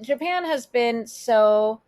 Japan has been so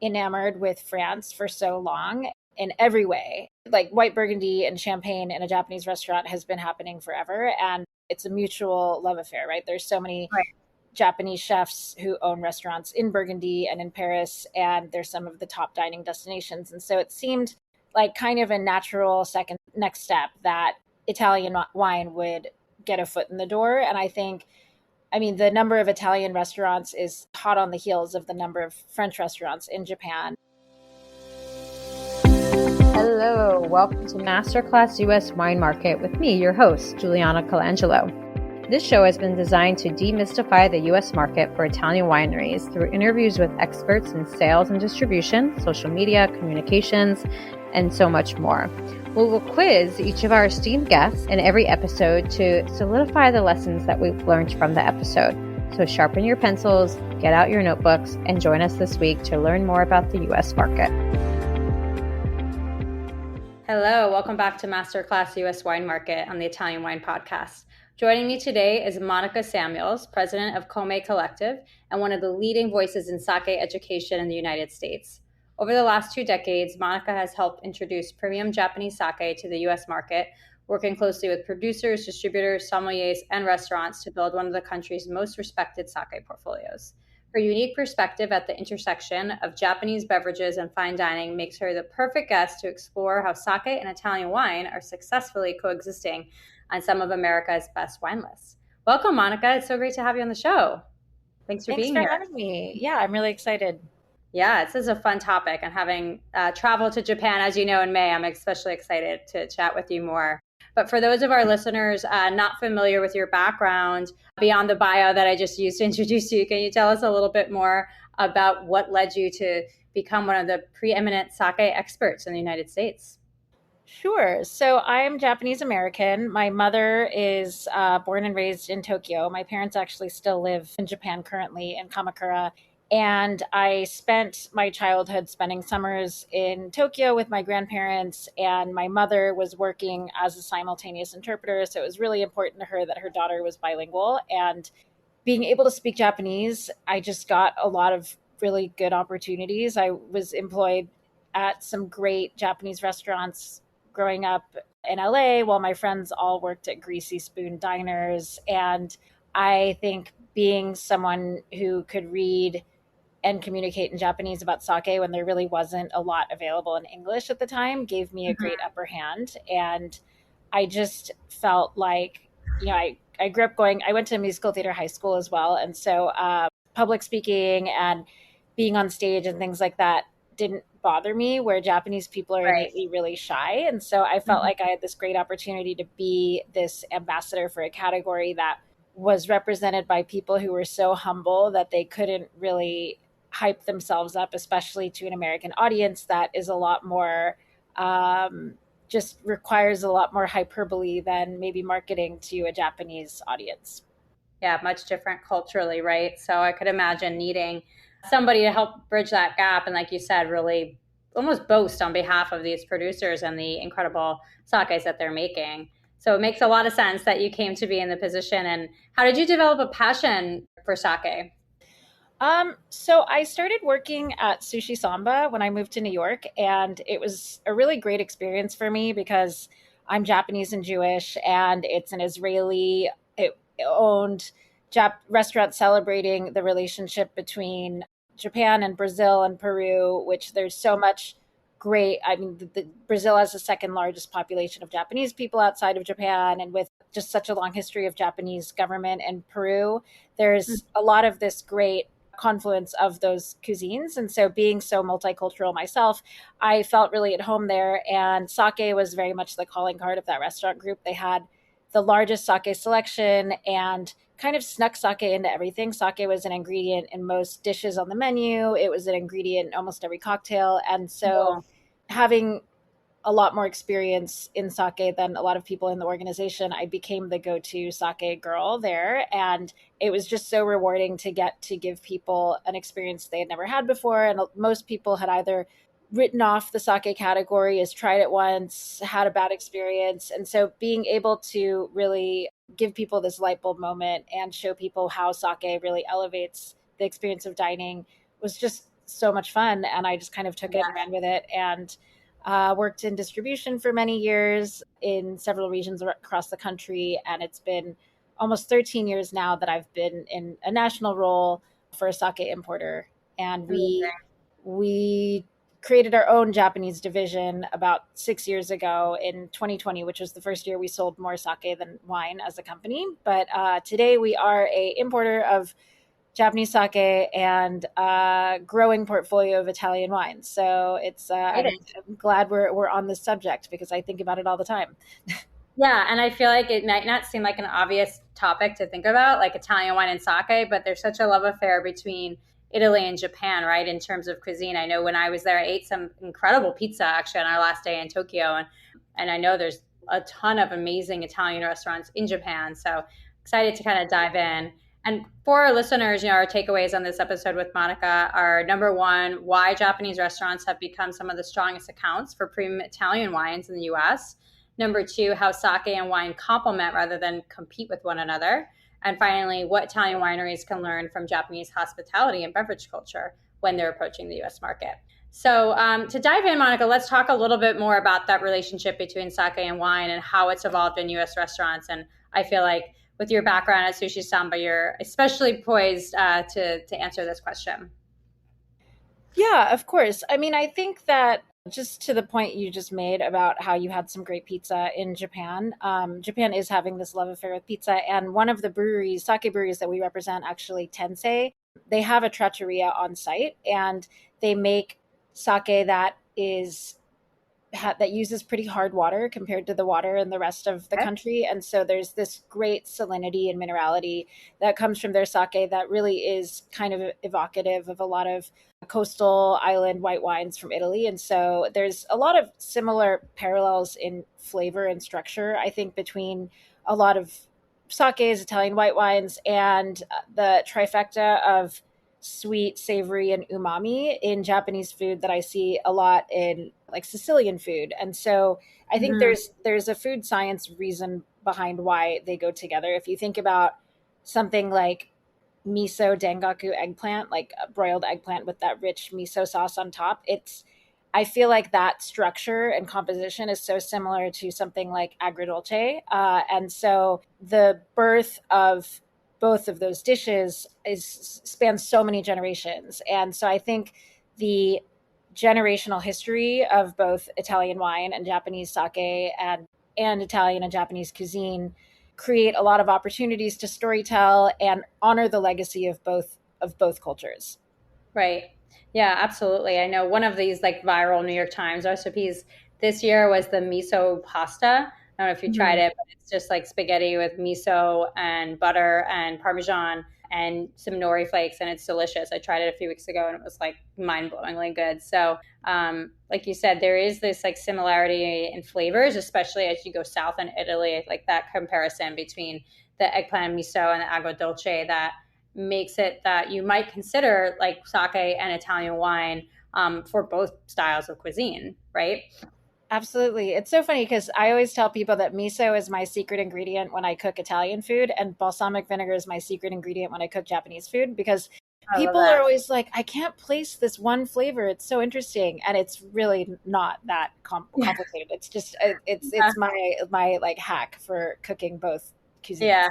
enamored with France for so long in every way. Like white Burgundy and champagne in a Japanese restaurant has been happening forever. And it's a mutual love affair, right? There's so many Right. Japanese chefs who own restaurants in Burgundy and in Paris, and they're some of the top dining destinations. And so it seemed like kind of a natural second next step that Italian wine would get a foot in the door. And I mean, the number of Italian restaurants is hot on the heels of the number of French restaurants in Japan. Hello, welcome to Masterclass US Wine Market with me, your host, Juliana Colangelo. This show has been designed to demystify the US market for Italian wineries through interviews with experts in sales and distribution, social media, communications, and so much more. We will quiz each of our esteemed guests in every episode to solidify the lessons that we've learned from the episode. So sharpen your pencils, get out your notebooks, and join us this week to learn more about the US market. Hello, welcome back to Masterclass US Wine Market on the Italian Wine Podcast. Joining me today is Monica Samuels, President of Kome Collective and one of the leading voices in sake education in the United States. Over the last 2 decades, Monica has helped introduce premium Japanese sake to the U.S. market, working closely with producers, distributors, sommeliers, and restaurants to build one of the country's most respected sake portfolios. Her unique perspective at the intersection of Japanese beverages and fine dining makes her the perfect guest to explore how sake and Italian wine are successfully coexisting on some of America's best wine lists. Welcome, Monica. It's so great to have you on the show. Thanks for being here. Thanks for having me. Yeah, I'm really excited. Yeah, this is a fun topic. And having traveled to Japan, as you know, in May, I'm especially excited to chat with you more. But for those of our listeners not familiar with your background, beyond the bio that I just used to introduce you, can you tell us a little bit more about what led you to become one of the preeminent sake experts in the United States? Sure. So I'm Japanese American. My mother is born and raised in Tokyo. My parents actually still live in Japan currently in Kamakura. And I spent my childhood spending summers in Tokyo with my grandparents, and my mother was working as a simultaneous interpreter. So it was really important to her that her daughter was bilingual. And being able to speak Japanese, I just got a lot of really good opportunities. I was employed at some great Japanese restaurants growing up in LA, while my friends all worked at greasy spoon diners. And I think being someone who could read and communicate in Japanese about sake when there really wasn't a lot available in English at the time gave me a great upper hand. And I just felt like, I grew up I went to musical theater high school as well. And so public speaking and being on stage and things like that didn't bother me, where Japanese people are innately really shy. And so I felt like I had this great opportunity to be this ambassador for a category that was represented by people who were so humble that they couldn't really hype themselves up, especially to an American audience that is a lot more, just requires a lot more hyperbole than maybe marketing to a Japanese audience. Yeah, much different culturally, right? So I could imagine needing somebody to help bridge that gap. And like you said, really almost boast on behalf of these producers and the incredible sakes that they're making. So it makes a lot of sense that you came to be in the position. And how did you develop a passion for sake? So I started working at Sushi Samba when I moved to New York, and it was a really great experience for me because I'm Japanese and Jewish, and it's an Israeli owned restaurant celebrating the relationship between Japan and Brazil and Peru, which there's so much great. I mean, Brazil has the second largest population of Japanese people outside of Japan, and with just such a long history of Japanese government in Peru, there's a lot of this great confluence of those cuisines. And so being so multicultural myself, I felt really at home there. And sake was very much the calling card of that restaurant group. They had the largest sake selection and kind of snuck sake into everything. Sake was an ingredient in most dishes on the menu. It was an ingredient in almost every cocktail. And so having a lot more experience in sake than a lot of people in the organization, I became the go-to sake girl there. And it was just so rewarding to get to give people an experience they had never had before. And most people had either written off the sake category, as tried it once, had a bad experience. And so being able to really give people this light bulb moment and show people how sake really elevates the experience of dining was just so much fun. And I just kind of took it and ran with it, and worked in distribution for many years in several regions across the country. And it's been almost 13 years now that I've been in a national role for a sake importer. And we created our own Japanese division about 6 years ago in 2020, which was the first year we sold more sake than wine as a company. But today we are a importer of Japanese sake and a growing portfolio of Italian wines. So it's I'm glad we're on this subject because I think about it all the time. Yeah, and I feel like it might not seem like an obvious topic to think about, like Italian wine and sake, but there's such a love affair between Italy and Japan, right? In terms of cuisine. I know when I was there, I ate some incredible pizza actually on our last day in Tokyo. And I know there's a ton of amazing Italian restaurants in Japan. So excited to kind of dive in. And for our listeners, our takeaways on this episode with Monica are number one, why Japanese restaurants have become some of the strongest accounts for premium Italian wines in the US. Number two, how sake and wine complement rather than compete with one another. And finally, what Italian wineries can learn from Japanese hospitality and beverage culture when they're approaching the US market. So to dive in, Monica, let's talk a little bit more about that relationship between sake and wine and how it's evolved in US restaurants. And I feel like with your background at Sushi Samba, you're especially poised to answer this question. Yeah, of course. I mean, I think that just to the point you just made about how you had some great pizza in Japan, Japan is having this love affair with pizza. And one of the breweries, sake breweries that we represent, actually Tensei, they have a trattoria on site, and they make sake that uses pretty hard water compared to the water in the rest of the country. And so there's this great salinity and minerality that comes from their sake that really is kind of evocative of a lot of coastal island white wines from Italy. And so there's a lot of similar parallels in flavor and structure, I think, between a lot of sakes, Italian white wines, and the trifecta of sweet, savory, and umami in Japanese food that I see a lot in like Sicilian food. And so I think there's a food science reason behind why they go together. If you think about something like miso dangaku eggplant, like a broiled eggplant with that rich miso sauce on top, I feel like that structure and composition is so similar to something like agrodolce. And so the birth of both of those dishes spans so many generations. And so I think the generational history of both Italian wine and Japanese sake and Italian and Japanese cuisine create a lot of opportunities to storytell and honor the legacy of both cultures. Right. Yeah, absolutely. I know one of these like viral New York Times recipes this year was the miso pasta. I don't know if you tried it, but it's just like spaghetti with miso and butter and Parmesan and some nori flakes, and it's delicious. I tried it a few weeks ago and it was like mind-blowingly good. So like you said, there is this like similarity in flavors, especially as you go south in Italy, like that comparison between the eggplant miso and the agrodolce that makes it that you might consider like sake and Italian wine for both styles of cuisine, right? Absolutely. It's so funny because I always tell people that miso is my secret ingredient when I cook Italian food, and balsamic vinegar is my secret ingredient when I cook Japanese food, because people are always like, I can't place this one flavor. It's so interesting. And it's really not that complicated. It's just, it's my like hack for cooking both cuisines. Yeah.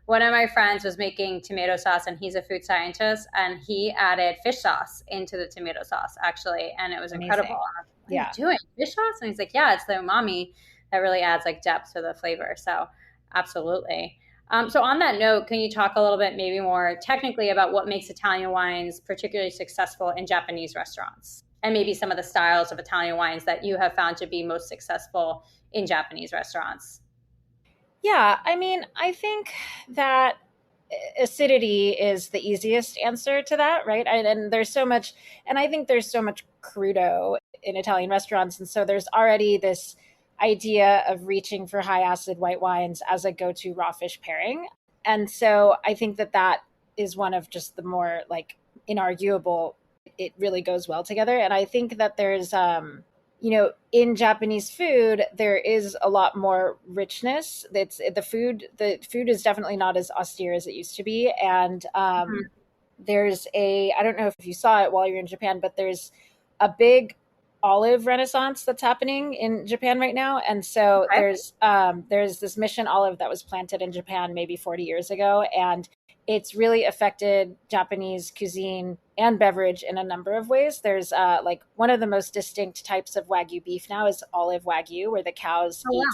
One of my friends was making tomato sauce, and he's a food scientist, and he added fish sauce into the tomato sauce actually, and it was incredible. What are you doing? Fish sauce? And he's like, yeah, it's the umami that really adds like depth to the flavor. So absolutely. So on that note, can you talk a little bit maybe more technically about what makes Italian wines particularly successful in Japanese restaurants, and maybe some of the styles of Italian wines that you have found to be most successful in Japanese restaurants? Yeah, I mean, I think that acidity is the easiest answer to that, right? And there's so much, and I think there's so much crudo in Italian restaurants. And so there's already this idea of reaching for high acid white wines as a go-to raw fish pairing. And so I think that is one of just the more like inarguable, it really goes well together. And I think that there's, in Japanese food, there is a lot more richness. The food is definitely not as austere as it used to be. And there's I don't know if you saw it while you're in Japan, but there's a big olive renaissance that's happening in Japan right now. And so Okay. there's this mission olive that was planted in Japan maybe 40 years ago, and it's really affected Japanese cuisine and beverage in a number of ways. There's like one of the most distinct types of Wagyu beef now is olive Wagyu, where the cows Oh, eat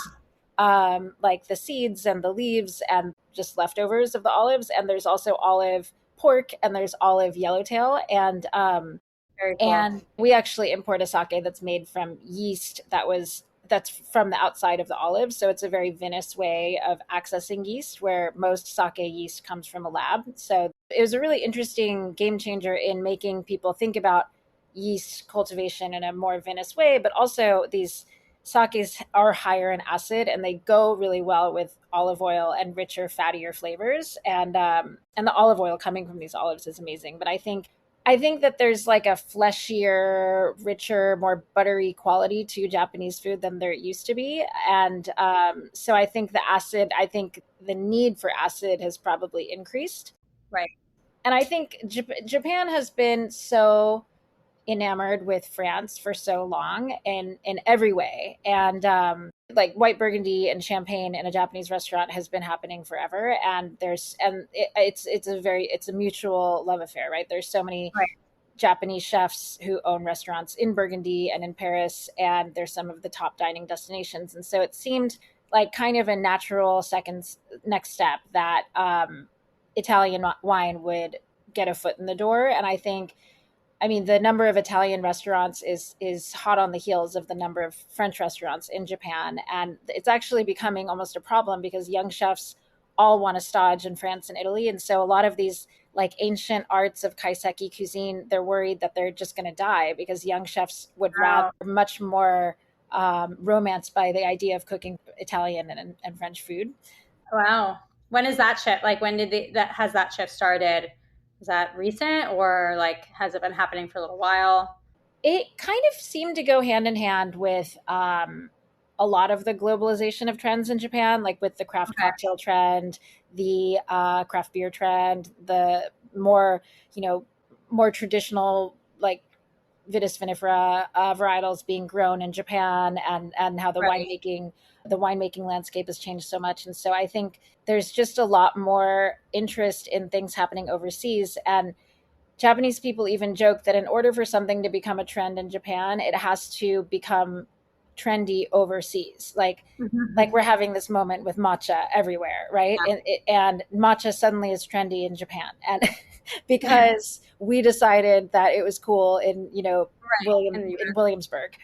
wow. like the seeds and the leaves and just leftovers of the olives. And there's also olive pork, and there's olive yellowtail, Very cool. and we actually import a sake that's made from yeast that's from the outside of the olive. So it's a very vinous way of accessing yeast, where most sake yeast comes from a lab. So it was a really interesting game changer in making people think about yeast cultivation in a more vinous way. But also, these sakes are higher in acid, and they go really well with olive oil and richer, fattier flavors. And the olive oil coming from these olives is amazing. But I think that there's like a fleshier, richer, more buttery quality to Japanese food than there used to be. And so I think the need for acid has probably increased. Right. And I think Japan has been so enamored with France for so long in every way. And like white Burgundy and champagne in a Japanese restaurant has been happening forever. And it's a mutual love affair, right? There's so many Right. Japanese chefs who own restaurants in Burgundy and in Paris, and they're some of the top dining destinations. And so it seemed like kind of a natural next step that Italian wine would get a foot in the door. And I mean, the number of Italian restaurants is hot on the heels of the number of French restaurants in Japan, and it's actually becoming almost a problem because young chefs all want to stage in France and Italy, and so a lot of these like ancient arts of kaiseki cuisine, they're worried that they're just going to die because young chefs would rather Wow. much more romanced by the idea of cooking Italian and French food. Wow. When is that shift? Like, when did that has that shift started? Is that recent, or like has it been happening for a little while? It kind of seemed to go hand in hand with a lot of the globalization of trends in Japan, like with the craft Okay. cocktail trend, the craft beer trend, the more, more traditional, like vitis vinifera varietals being grown in Japan, and how Right. the winemaking landscape has changed so much. And so I think there's just a lot more interest in things happening overseas. And Japanese people even joke that in order for something to become a trend in Japan, it has to become trendy overseas. Like we're having this moment with matcha everywhere, right? And matcha suddenly is trendy in Japan, and Yeah. because we decided that it was cool Right. In In Williamsburg.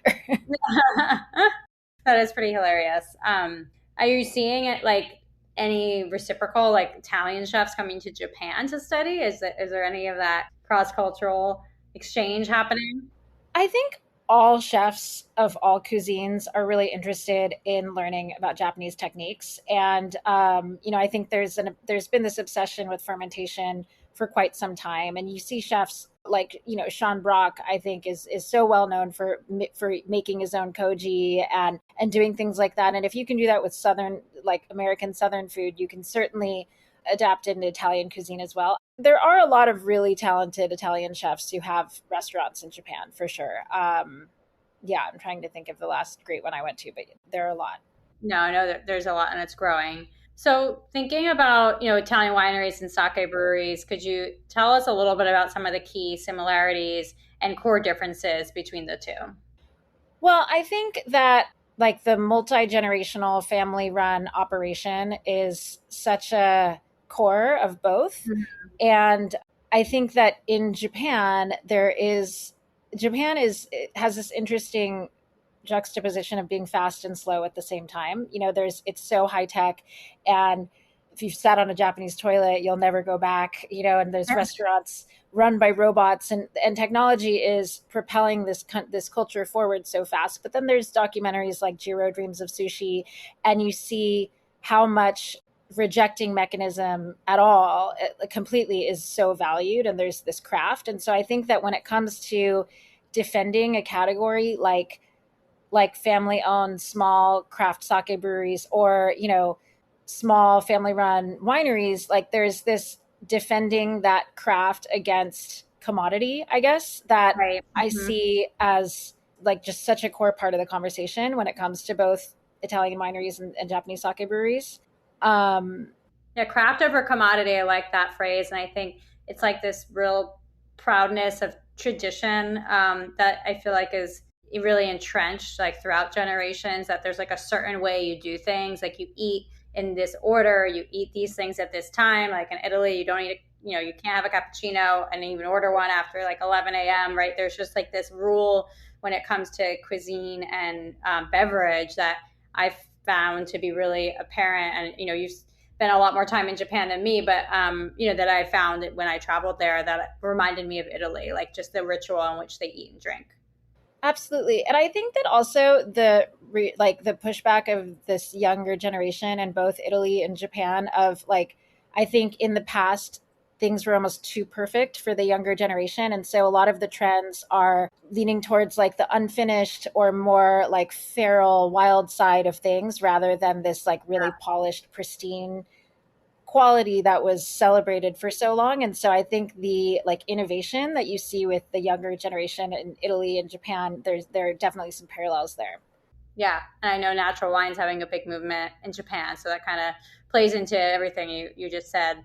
That is pretty hilarious. Are you seeing it like any reciprocal, like Italian chefs coming to Japan to study? Is there any of that cross cultural exchange happening? I think all chefs of all cuisines are really interested in learning about Japanese techniques, and I think there's been this obsession with fermentation for quite some time, and you see chefs like Sean Brock. I think is so well known for making his own koji and doing things like that. And if you can do that with American Southern food, you can certainly adapt into Italian cuisine as well. There are a lot of really talented Italian chefs who have restaurants in Japan for sure. Yeah, I'm trying to think of the last great one I went to, but there are a lot. No, no, there's a lot and it's growing. So, thinking about, Italian wineries and sake breweries, could you tell us a little bit about some of the key similarities and core differences between the two? Well, I think that like the multi-generational family run operation is such a core of both. Mhm. And I think that in Japan is has this interesting juxtaposition of being fast and slow at the same time. It's so high tech, and if you've sat on a Japanese toilet, you'll never go back. And there's restaurants run by robots, and technology is propelling this culture forward so fast. But then there's documentaries like Jiro Dreams of Sushi, and you see how much rejecting mechanism at all completely is so valued, and there's this craft. And so I think that when it comes to defending a category like family owned small craft sake breweries, or small family run wineries, like there's this defending that craft against commodity, I guess, that Right. I Mm-hmm. see as like just such a core part of the conversation when it comes to both Italian wineries and Japanese sake breweries. Um, Yeah, craft over commodity. I like that phrase. And I think it's like this real proudness of tradition that I feel like is really entrenched like throughout generations, that there's like a certain way you do things. Like you eat in this order, you eat these things at this time. Like in Italy, you don't eat, you can't have a cappuccino and even order one after like 11 a.m., right? There's just like this rule when it comes to cuisine and beverage that I've found to be really apparent. And, you've spent a lot more time in Japan than me, but that I found when I traveled there that reminded me of Italy, like just the ritual in which they eat and drink. Absolutely. And I think that also the pushback of this younger generation in both Italy and Japan of like, I think in the past things were almost too perfect for the younger generation, and so a lot of the trends are leaning towards like the unfinished or more like feral wild side of things rather than this like really polished pristine quality that was celebrated for so long. And so I think the like innovation that you see with the younger generation in Italy and Japan, there are definitely some parallels there. Yeah, and I know natural wine's having a big movement in Japan, so that kind of plays into everything you just said.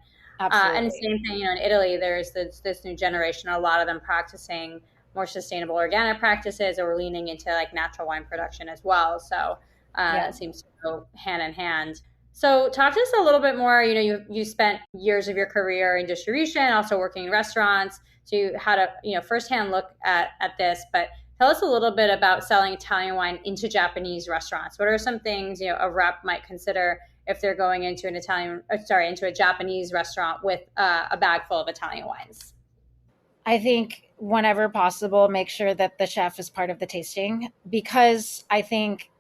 And the Absolutely. same thing, in Italy, there's this new generation, a lot of them practicing more sustainable organic practices or leaning into like natural wine production as well. So Yeah. it seems to go hand in hand. So talk to us a little bit more. You spent years of your career in distribution, also working in restaurants. So you had a firsthand look at this, but tell us a little bit about selling Italian wine into Japanese restaurants. What are some things a rep might consider if they're going into into a Japanese restaurant with a bag full of Italian wines? I think whenever possible, make sure that the chef is part of the tasting, because I think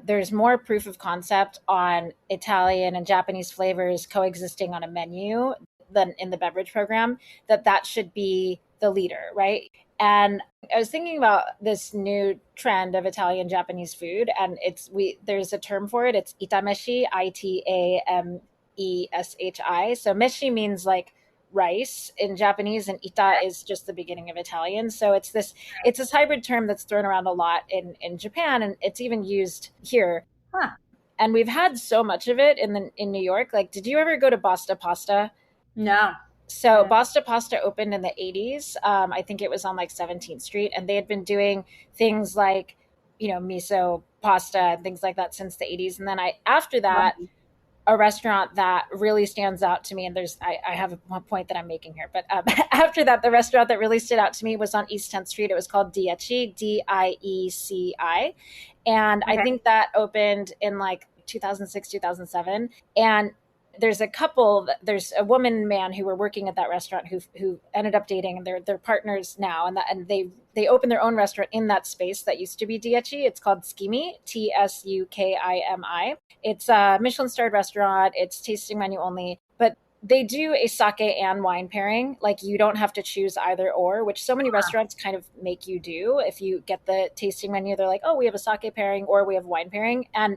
there's more proof of concept on Italian and Japanese flavors coexisting on a menu than in the beverage program, that should be the leader, right? And I was thinking about this new trend of Italian Japanese food, and there's a term for it. It's itameshi, Itameshi. So meshi means like rice in Japanese, and ita is just the beginning of Italian. So it's this hybrid term that's thrown around a lot in Japan, and it's even used here. Huh. And we've had so much of it in New York. Like, did you ever go to Basta Pasta? No. So Basta Pasta opened in the 80s. I think it was on like 17th Street, and they had been doing things like, miso pasta and things like that since the 80s. And then after that, a restaurant that really stands out to me, and I have one point that I'm making here, but after that, the restaurant that really stood out to me was on East 10th Street. It was called Dieci, Dieci, and I Okay. think that opened in like 2006, 2007. And there's a woman man who were working at that restaurant who ended up dating, and they're partners now, and they opened their own restaurant in that space that used to be Dieci. It's called Tsukimi, Tsukimi. It's a Michelin starred restaurant. It's tasting menu only, but they do a sake and wine pairing. Like, you don't have to choose either or, which so many restaurants kind of make you do. If you get the tasting menu, they're like, oh, we have a sake pairing or we have wine pairing. And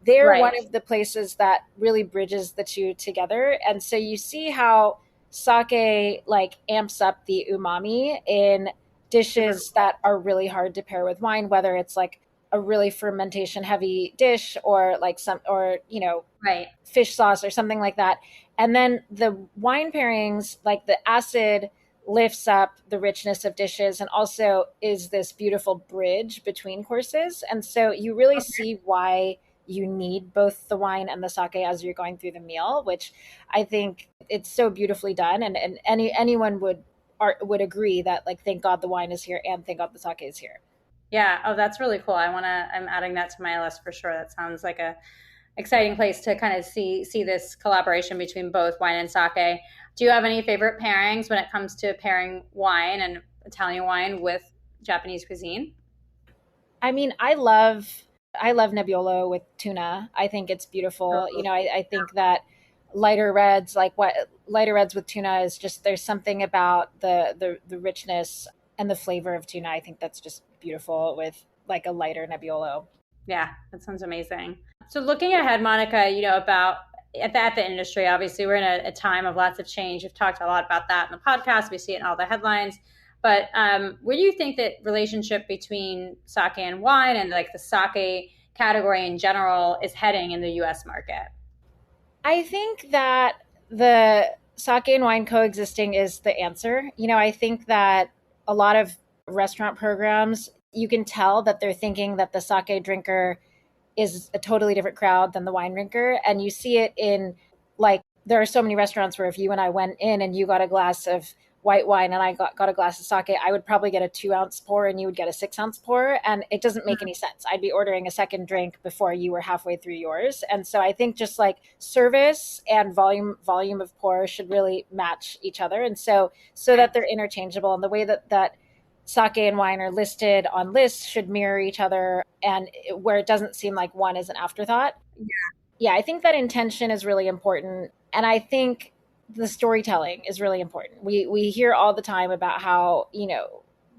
they're one Right. of the places that really bridges the two together. And so you see how sake like amps up the umami in Super. dishes that are really hard to pair with wine, whether it's like a really fermentation heavy dish or like Right. fish sauce or something like that. And then the wine pairings, like the acid lifts up the richness of dishes and also is this beautiful bridge between courses. And so you really see why you need both the wine and the sake as you're going through the meal, which I think it's so beautifully done. And anyone would agree that, like, thank God the wine is here and thank God the sake is here. Yeah. Oh, that's really cool. I'm adding that to my list for sure. That sounds like a exciting place to kind of see this collaboration between both wine and sake. Do you have any favorite pairings when it comes to pairing wine and Italian wine with Japanese cuisine? I mean, I love Nebbiolo with tuna. I think it's beautiful. Oh, I think that lighter reds, like what lighter reds with tuna, is just, there's something about the richness and the flavor of tuna. I think that's just beautiful with like a lighter Nebbiolo. yeah, that sounds amazing. So looking ahead, Monica, about at the industry. Obviously, we're in a time of lots of change. We've talked a lot about that in the podcast. We see it in all the headlines. But where do you think that relationship between sake and wine and like the sake category in general is heading in the U.S. market? I think that the sake and wine coexisting is the answer. I think that a lot of restaurant programs, you can tell that they're thinking that the sake drinker is a totally different crowd than the wine drinker. And you see it in, like, there are so many restaurants where if you and I went in and you got a glass of white wine and I got a glass of sake, I would probably get a 2-ounce pour and you would get a 6-ounce pour. And it doesn't make any sense. I'd be ordering a second drink before you were halfway through yours. And so I think just like service and volume of pour should really match each other. And so that they're interchangeable. And the way that sake and wine are listed on lists should mirror each other, and where it doesn't seem like one is an afterthought. Yeah, I think that intention is really important. And I think the storytelling is really important. We hear all the time about how,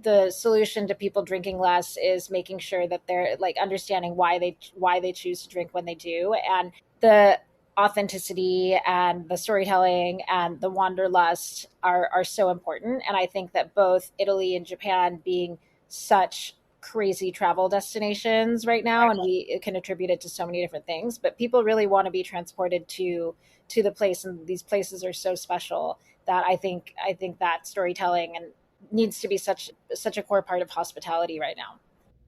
the solution to people drinking less is making sure that they're like understanding why they choose to drink when they do. And the authenticity and the storytelling and the wanderlust are so important. And I think that both Italy and Japan being such crazy travel destinations right now, and we can attribute it to so many different things, but people really want to be transported to the place, and these places are so special that I think that storytelling and needs to be such a core part of hospitality right now.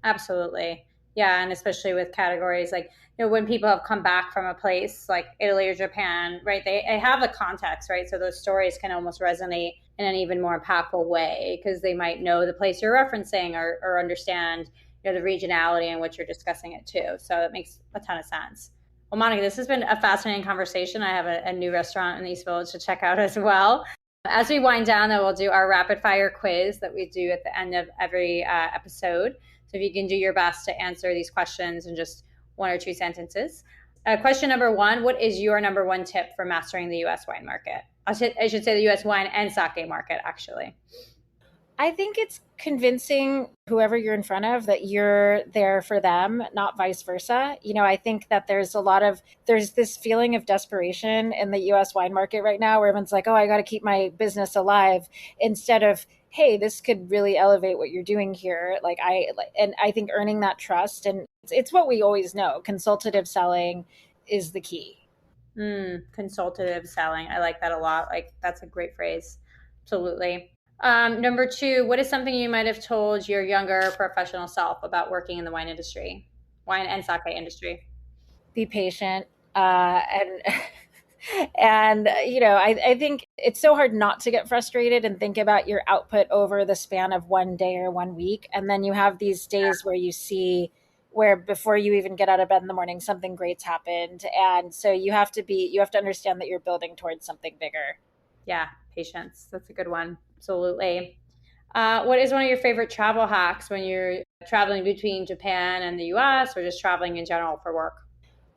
Absolutely. Yeah. And especially with categories like, when people have come back from a place like Italy or Japan, right, they have a context, right? So those stories can almost resonate in an even more impactful way because they might know the place you're referencing or understand, the regionality in which you're discussing it too. So it makes a ton of sense. Well, Monica, this has been a fascinating conversation. I have a new restaurant in East Village to check out as well. As we wind down, though, we'll do our rapid fire quiz that we do at the end of every episode. So if you can do your best to answer these questions in just 1 or 2 sentences. Question number 1, what is your number 1 tip for mastering the U.S. wine market? I should say the U.S. wine and sake market, actually. I think it's convincing whoever you're in front of that you're there for them, not vice versa. I think that there's this feeling of desperation in the US wine market right now where everyone's like, oh, I got to keep my business alive, instead of, hey, this could really elevate what you're doing here. And I think earning that trust, and it's what we always know, consultative selling is the key. Consultative selling. I like that a lot. Like, that's a great phrase. Absolutely. Number 2, what is something you might have told your younger professional self about working in the wine and sake industry? Be patient. And I think it's so hard not to get frustrated and think about your output over the span of 1 day or 1 week. And then you have these days where you see where before you even get out of bed in the morning, something great's happened. And so you have to understand that you're building towards something bigger. Yeah. Patience. That's a good one. Absolutely. What is one of your favorite travel hacks when you're traveling between Japan and the US or just traveling in general for work?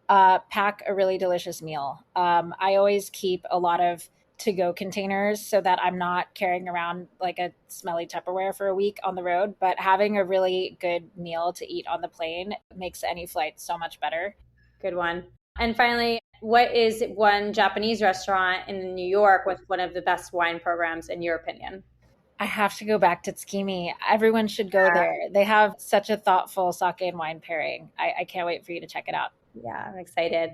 Pack a really delicious meal. I always keep a lot of to-go containers so that I'm not carrying around like a smelly Tupperware for a week on the road, but having a really good meal to eat on the plane makes any flight so much better. Good one. And finally, what is one Japanese restaurant in New York with one of the best wine programs, in your opinion? I have to go back to Tsukimi. Everyone should go there. They have such a thoughtful sake and wine pairing. I can't wait for you to check it out. Yeah, I'm excited.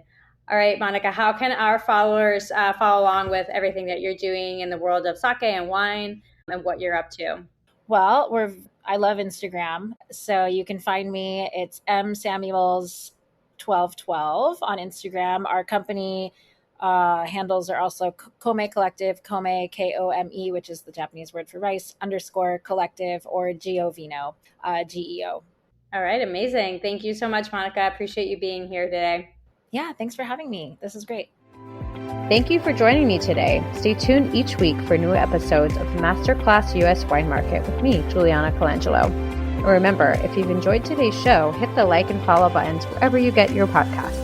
All right, Monica, how can our followers follow along with everything that you're doing in the world of sake and wine and what you're up to? Well, I love Instagram. So you can find me. It's msamuels1212 on Instagram. Our company handles are also Kome Collective, Kome, Kome, which is the Japanese word for rice, _ collective, or Govino, GEO. All right, amazing. Thank you so much, Monica. I appreciate you being here today. Yeah, thanks for having me. This is great. Thank you for joining me today. Stay tuned each week for new episodes of Masterclass US Wine Market with me, Juliana Colangelo. And remember, if you've enjoyed today's show, hit the like and follow buttons wherever you get your podcasts.